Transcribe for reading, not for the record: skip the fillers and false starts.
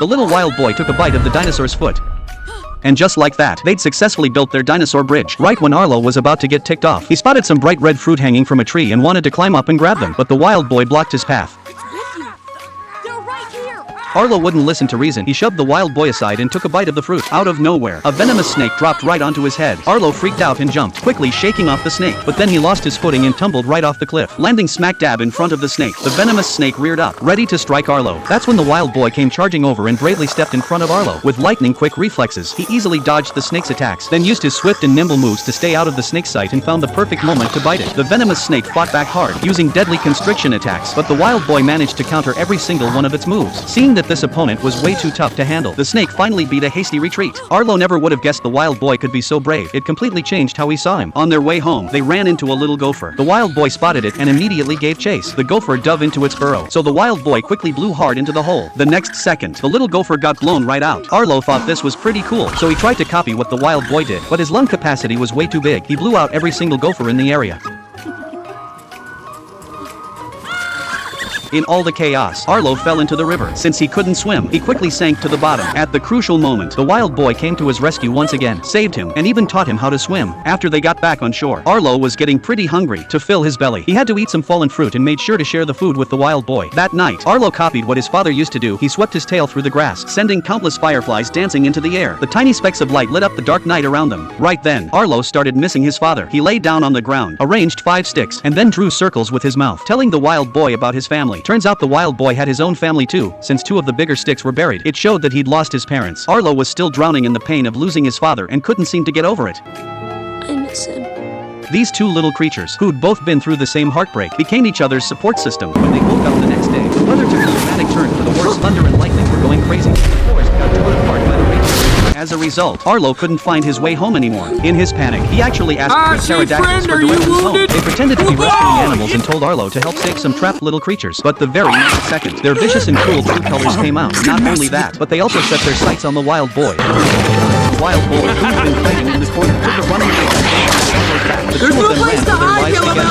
The little wild boy took a bite of the dinosaur's foot. And just like that, they'd successfully built their dinosaur bridge. Right when Arlo was about to get ticked off, he spotted some bright red fruit hanging from a tree and wanted to climb up and grab them, but the wild boy blocked his path. Arlo wouldn't listen to reason. He shoved the wild boy aside and took a bite of the fruit. Out of nowhere, a venomous snake dropped right onto his head. Arlo freaked out and jumped, quickly shaking off the snake, but then he lost his footing and tumbled right off the cliff, landing smack dab in front of the snake. The venomous snake reared up, ready to strike Arlo. That's when the wild boy came charging over and bravely stepped in front of Arlo. With lightning-quick reflexes, he easily dodged the snake's attacks, then used his swift and nimble moves to stay out of the snake's sight and found the perfect moment to bite it. The venomous snake fought back hard, using deadly constriction attacks, but the wild boy managed to counter every single one of its moves. Seeing that this opponent was way too tough to handle, the snake finally beat a hasty retreat. Arlo never would have guessed the wild boy could be so brave. It completely changed how he saw him. On their way home, they ran into a little gopher. The wild boy spotted it and immediately gave chase. The gopher dove into its burrow, so the wild boy quickly blew hard into the hole. The next second, the little gopher got blown right out. Arlo thought this was pretty cool, so he tried to copy what the wild boy did, but his lung capacity was way too big. He blew out every single gopher in the area. In all the chaos, Arlo fell into the river. Since he couldn't swim, he quickly sank to the bottom. At the crucial moment, the wild boy came to his rescue once again, saved him, and even taught him how to swim. After they got back on shore, Arlo was getting pretty hungry. To fill his belly, he had to eat some fallen fruit and made sure to share the food with the wild boy. That night, Arlo copied what his father used to do. He swept his tail through the grass, sending countless fireflies dancing into the air. The tiny specks of light lit up the dark night around them. Right then, Arlo started missing his father. He lay down on the ground, arranged 5 sticks, and then drew circles with his mouth, telling the wild boy about his family. Turns out the wild boy had his own family too, since 2 of the bigger sticks were buried. It showed that he'd lost his parents. Arlo was still drowning in the pain of losing his father and couldn't seem to get over it. I miss him. These 2 little creatures, who'd both been through the same heartbreak, became each other's support system. When they woke up the next day, the weather took a dramatic turn for the worse. Thunder and lightning were going crazy. The forest got torn apart by the raging. As a result, Arlo couldn't find his way home anymore. In his panic, he actually asked 3 pterodactyls for directions home. They pretended to be rescuing animals and told Arlo to help save some trapped little creatures. But the very next second, their vicious and cruel true colors came out. Not only that, but they also set their sights on the wild boy. The wild boy, who'd been fighting in the corner, took a running race. The 2 of them ran for their lives together.